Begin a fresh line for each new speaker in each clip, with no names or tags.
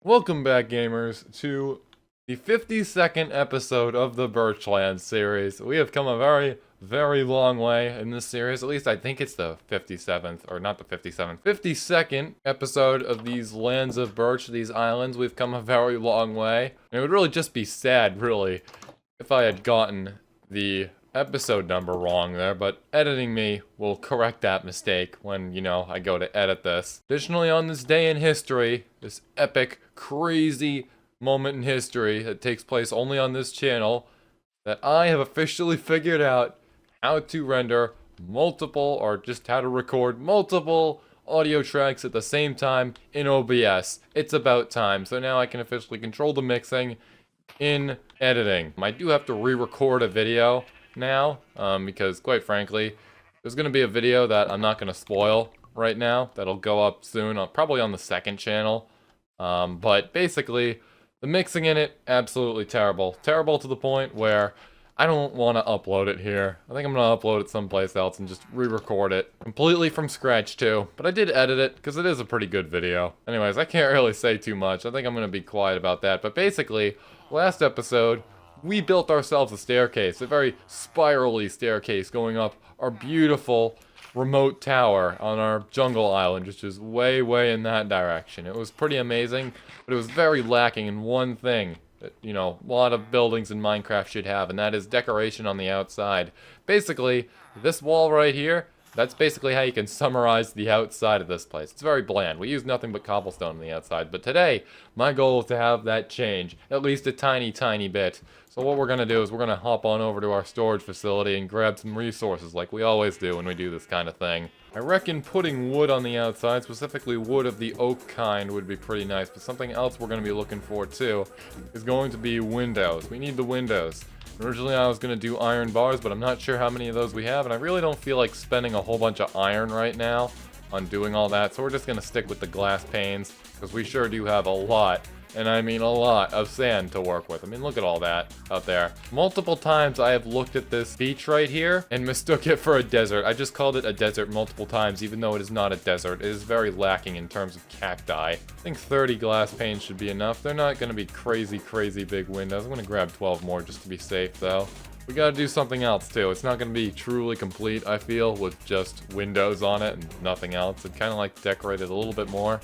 Welcome back, gamers, to the 52nd episode of the Birchlands series. We have come a very, very long way in this series. At least I think it's the 57th, or not the 57th, 52nd episode of these lands of Birch, these islands. We've come a very long way. And it would really just be sad, really, if I had gotten the episode number wrong there, but editing me will correct that mistake when, I go to edit this. Additionally, on this day in history, this epic, crazy moment in history that takes place only on this channel, that I have officially figured out how to render multiple, or just how to record multiple audio tracks at the same time in OBS. It's about time, so now I can officially control the mixing in editing. I do have to re-record a video now, because quite frankly, there's going to be a video that I'm not going to spoil right now, that'll go up soon, probably on the second channel, but basically, the mixing in it, absolutely terrible. Terrible to the point where I don't want to upload it here. I think I'm going to upload it someplace else and just re-record it completely from scratch too, but I did edit it, because it is a pretty good video. Anyways, I can't really say too much. I think I'm going to be quiet about that, but basically, last episode, we built ourselves a staircase, a very spirally staircase going up our beautiful remote tower on our jungle island, which is way, way in that direction. It was pretty amazing, but it was very lacking in one thing that, a lot of buildings in Minecraft should have, and that is decoration on the outside. Basically, this wall right here, that's basically how you can summarize the outside of this place. It's very bland. We use nothing but cobblestone on the outside. But today, my goal is to have that change. At least a tiny, tiny bit. So what we're going to do is we're going to hop on over to our storage facility and grab some resources like we always do when we do this kind of thing. I reckon putting wood on the outside, specifically wood of the oak kind, would be pretty nice. But something else we're going to be looking for too is going to be windows. We need the windows. Originally I was going to do iron bars, but I'm not sure how many of those we have, and I really don't feel like spending a whole bunch of iron right now on doing all that, so we're just going to stick with the glass panes, because we sure do have a lot, and I mean a lot, of sand to work with. I mean, look at all that out there. Multiple times I have looked at this beach right here and mistook it for a desert. I just called it a desert multiple times, even though it is not a desert. It is very lacking in terms of cacti. I think 30 glass panes should be enough. They're not going to be crazy, crazy big windows. I'm going to grab 12 more just to be safe, though. We gotta do something else, too. It's not gonna be truly complete, I feel, with just windows on it and nothing else. I'd kind of like to decorate it a little bit more.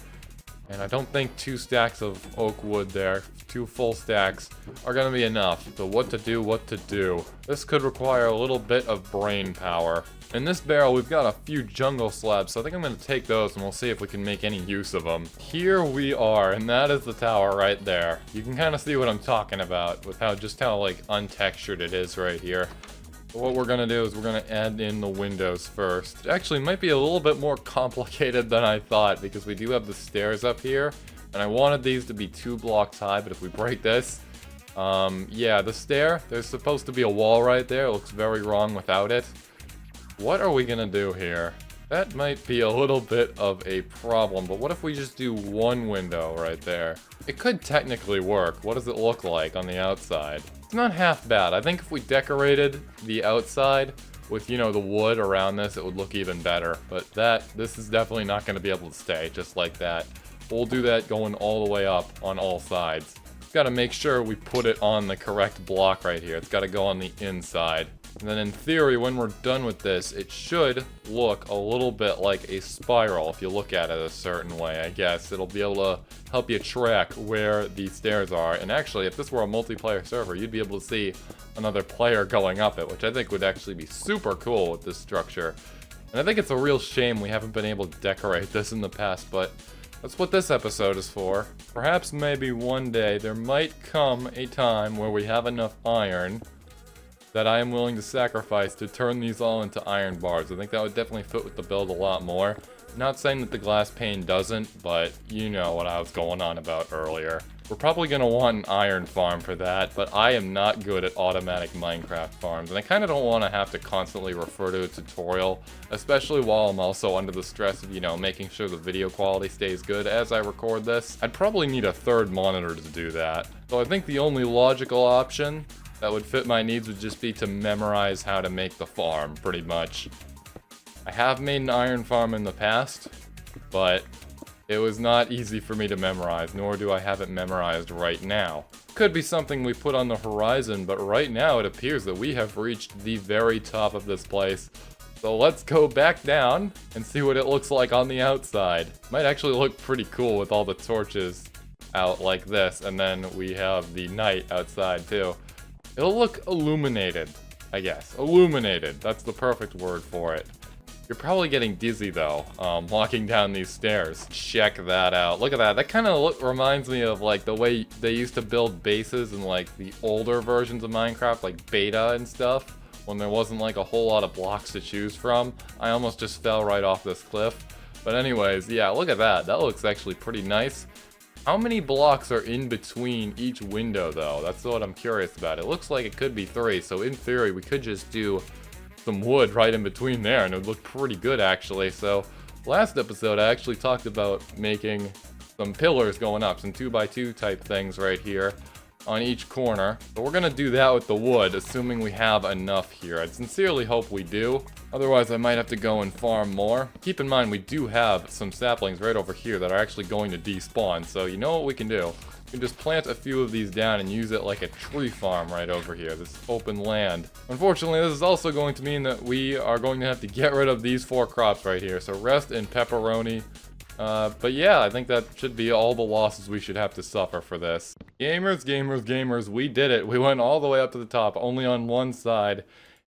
And I don't think 2 stacks of oak wood there, 2 full stacks, are gonna be enough. So what to do. This could require a little bit of brain power. In this barrel, we've got a few jungle slabs, so I think I'm gonna take those and we'll see if we can make any use of them. Here we are, and that is the tower right there. You can kind of see what I'm talking about with how like untextured it is right here. But what we're gonna do is we're gonna add in the windows first. It actually might be a little bit more complicated than I thought, because we do have the stairs up here, and I wanted these to be 2 blocks high, but if we break this, yeah, the stair, there's supposed to be a wall right there. It looks very wrong without it. What are we gonna do here? That might be a little bit of a problem, but what if we just do 1 window right there? It could technically work. What does it look like on the outside? It's not half bad. I think if we decorated the outside with, the wood around this, it would look even better. But this is definitely not going to be able to stay just like that. We'll do that going all the way up on all sides. Got to make sure we put it on the correct block right here. It's got to go on the inside. And then in theory, when we're done with this, it should look a little bit like a spiral if you look at it a certain way, I guess. It'll be able to help you track where the stairs are. And actually, if this were a multiplayer server, you'd be able to see another player going up it, which I think would actually be super cool with this structure. And I think it's a real shame we haven't been able to decorate this in the past, but that's what this episode is for. Perhaps maybe one day there might come a time where we have enough iron that I am willing to sacrifice to turn these all into iron bars. I think that would definitely fit with the build a lot more. Not saying that the glass pane doesn't, but you know what I was going on about earlier. We're probably going to want an iron farm for that, but I am not good at automatic Minecraft farms, and I kind of don't want to have to constantly refer to a tutorial, especially while I'm also under the stress of, making sure the video quality stays good as I record this. I'd probably need a 3rd monitor to do that. So I think the only logical option that would fit my needs would just be to memorize how to make the farm, pretty much. I have made an iron farm in the past, but It was not easy for me to memorize, nor do I have it memorized right now. Could be something we put on the horizon, but right now it appears that we have reached the very top of this place. So let's go back down and see what it looks like on the outside. Might actually look pretty cool with all the torches out like this, and then we have the night outside too. It'll look illuminated, I guess. Illuminated, that's the perfect word for it. You're probably getting dizzy though, walking down these stairs. Check that out. Look at that. That kind of reminds me of like the way they used to build bases in like the older versions of Minecraft, like beta and stuff, when there wasn't like a whole lot of blocks to choose from. I almost just fell right off this cliff. But anyways, yeah, look at that. That looks actually pretty nice. How many blocks are in between each window though? That's what I'm curious about. It looks like it could be 3, so in theory we could just do some wood right in between there and it would look pretty good actually. So last episode I actually talked about making some pillars going up, some 2x2 type things right here on each corner. But we're gonna do that with the wood, assuming we have enough here. I sincerely hope we do. Otherwise I might have to go and farm more. Keep in mind we do have some saplings right over here that are actually going to despawn. So you know what we can do? We can just plant a few of these down and use it like a tree farm right over here, this open land. Unfortunately, this is also going to mean that we are going to have to get rid of these 4 crops right here. So rest in pepperoni. But yeah, I think that should be all the losses we should have to suffer for this. Gamers, gamers, gamers, we did it. We went all the way up to the top, only on one side.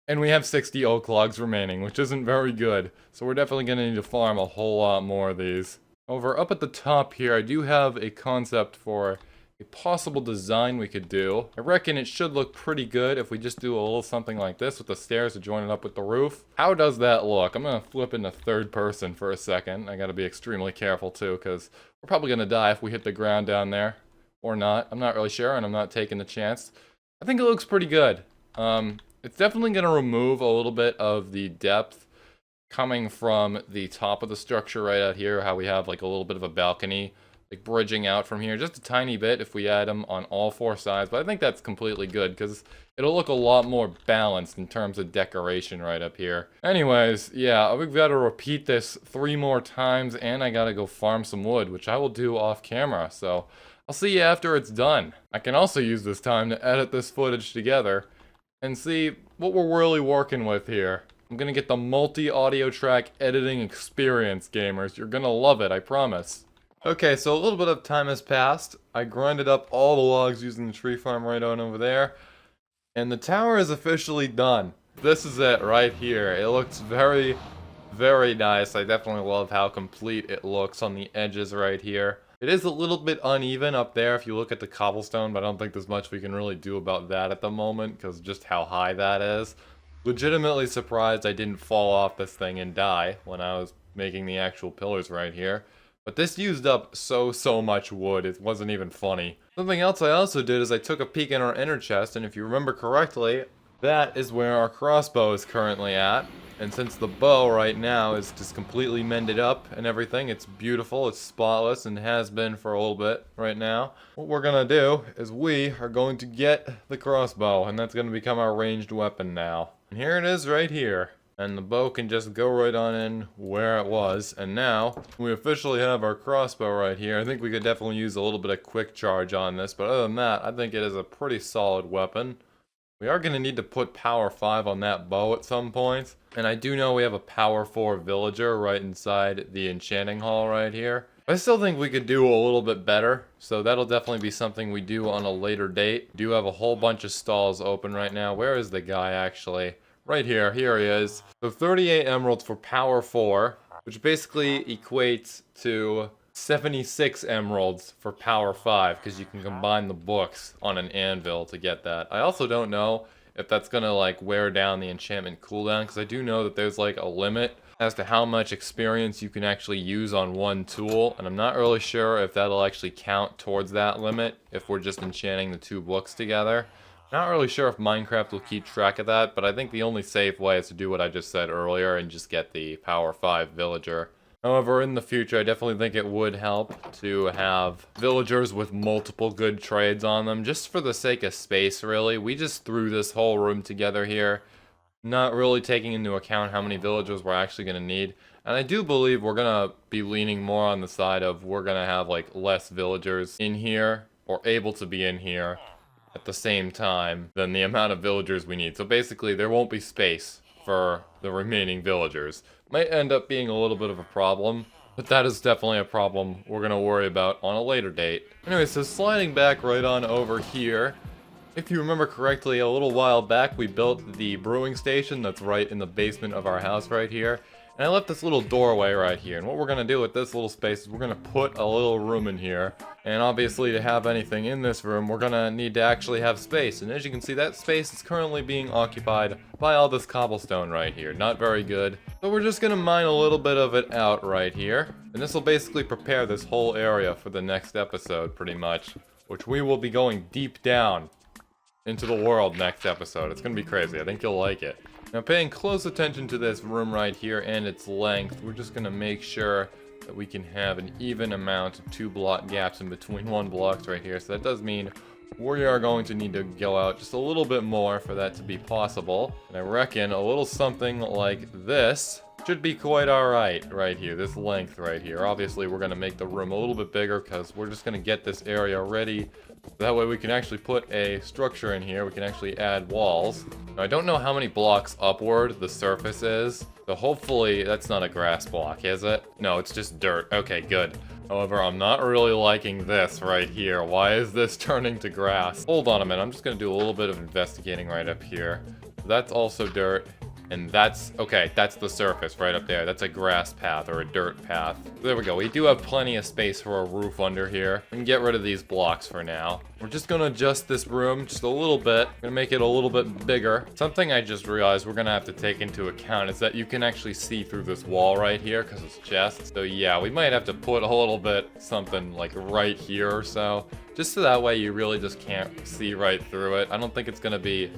And we have 60 oak logs remaining, which isn't very good. So we're definitely going to need to farm a whole lot more of these. Over up at the top here, I do have a concept for a possible design we could do. I reckon it should look pretty good if we just do a little something like this with the stairs to join it up with the roof. How does that look? I'm gonna flip into third person for a second. I gotta be extremely careful too, because we're probably gonna die if we hit the ground down there. Or not. I'm not really sure, and I'm not taking the chance. I think it looks pretty good. It's definitely gonna remove a little bit of the depth coming from the top of the structure right out here, how we have like a little bit of a balcony like bridging out from here just a tiny bit if we add them on all 4 sides, but I think that's completely good because it'll look a lot more balanced in terms of decoration right up here. Anyways, yeah, we've got to repeat this 3 more times and I gotta go farm some wood, which I will do off camera, so I'll see you after it's done. I can also use this time to edit this footage together and see what we're really working with here. I'm gonna get the multi-audio track editing experience, gamers. You're gonna love it, I promise. Okay, so a little bit of time has passed. I grinded up all the logs using the tree farm right on over there. And the tower is officially done. This is it right here. It looks very, very nice. I definitely love how complete it looks on the edges right here. It is a little bit uneven up there if you look at the cobblestone, but I don't think there's much we can really do about that at the moment because just how high that is. Legitimately surprised I didn't fall off this thing and die when I was making the actual pillars right here. But this used up so much wood, it wasn't even funny. Something else I also did is I took a peek in our inner chest, and if you remember correctly, that is where our crossbow is currently at. And since the bow right now is just completely mended up and everything, it's beautiful, it's spotless, and has been for a little bit right now. What we're gonna do is we are going to get the crossbow, and that's gonna become our ranged weapon now. And here it is right here. And the bow can just go right on in where it was. And now, we officially have our crossbow right here. I think we could definitely use a little bit of quick charge on this. But other than that, I think it is a pretty solid weapon. We are going to need to put power 5 on that bow at some point. And I do know we have a power 4 villager right inside the enchanting hall right here. I still think we could do a little bit better. So that'll definitely be something we do on a later date. We do have a whole bunch of stalls open right now. Where is the guy actually? Right here, here he is. So 38 emeralds for power 4, which basically equates to 76 emeralds for power 5, because you can combine the books on an anvil to get that. I also don't know if that's gonna like wear down the enchantment cooldown, because I do know that there's like a limit as to how much experience you can actually use on one tool, and I'm not really sure if that'll actually count towards that limit if we're just enchanting the 2 books together. Not really sure if Minecraft will keep track of that, but I think the only safe way is to do what I just said earlier and just get the power 5 villager. However, in the future, I definitely think it would help to have villagers with multiple good trades on them, just for the sake of space, really. We just threw this whole room together here, not really taking into account how many villagers we're actually going to need. And I do believe we're gonna be leaning more on the side of we're gonna have like less villagers in here, or able to be in here at the same time than the amount of villagers we need. So basically there won't be space for the remaining villagers. Might end up being a little bit of a problem, but that is definitely a problem we're gonna worry about on a later date. Anyway, so sliding back right on over here, if you remember correctly, a little while back we built the brewing station that's right in the basement of our house right here. And I left this little doorway right here. And what we're going to do with this little space is we're going to put a little room in here. And obviously to have anything in this room, we're going to need to actually have space. And as you can see, that space is currently being occupied by all this cobblestone right here. Not very good. So we're just going to mine a little bit of it out right here. And this will basically prepare this whole area for the next episode pretty much. Which we will be going deep down into the world next episode. It's gonna be crazy. I think you'll like it. Now, paying close attention to this room right here and its length, we're just gonna make sure that we can have an even amount of 2 block gaps in between 1 blocks right here. So that does mean we are going to need to go out just a little bit more for that to be possible. And I reckon a little something like this should be quite alright right here, this length right here. Obviously, we're going to make the room a little bit bigger because we're just going to get this area ready. That way we can actually put a structure in here. We can actually add walls. Now, I don't know how many blocks upward the surface is. So hopefully that's not a grass block, is it? No, it's just dirt. Okay, good. However, I'm not really liking this right here. Why is this turning to grass? Hold on a minute. I'm just going to do a little bit of investigating right up here. That's also dirt. And that's, okay, that's the surface right up there. That's a grass path or a dirt path. There we go. We do have plenty of space for a roof under here. We can get rid of these blocks for now. We're just going to adjust this room just a little bit. We're going to make it a little bit bigger. Something I just realized we're going to have to take into account is that you can actually see through this wall right here because it's chests. So yeah, we might have to put a little bit something like right here or so. Just so that way you really just can't see right through it. I don't think it's going to be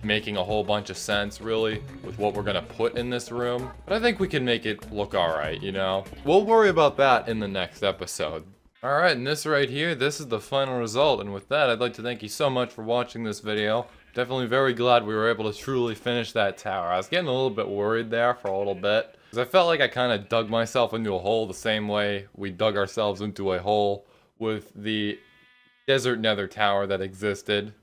making a whole bunch of sense really with what we're gonna put in this room, but I think we can make it look alright, you know? We'll worry about that in the next episode. Alright, and this right here, this is the final result, and with that I'd like to thank you so much for watching this video. Definitely very glad we were able to truly finish that tower. I was getting a little bit worried there for a little bit, because I felt like I kind of dug myself into a hole the same way we dug ourselves into a hole with the desert nether tower that existed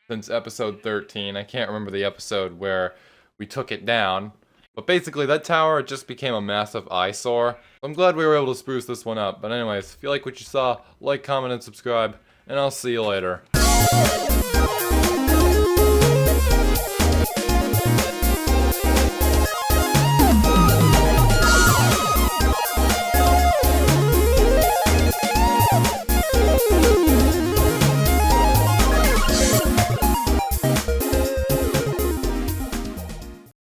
since episode 13. I can't remember the episode where we took it down. But basically, that tower just became a massive eyesore. I'm glad we were able to spruce this one up. But anyways, if you like what you saw, like, comment, and subscribe. And I'll see you later.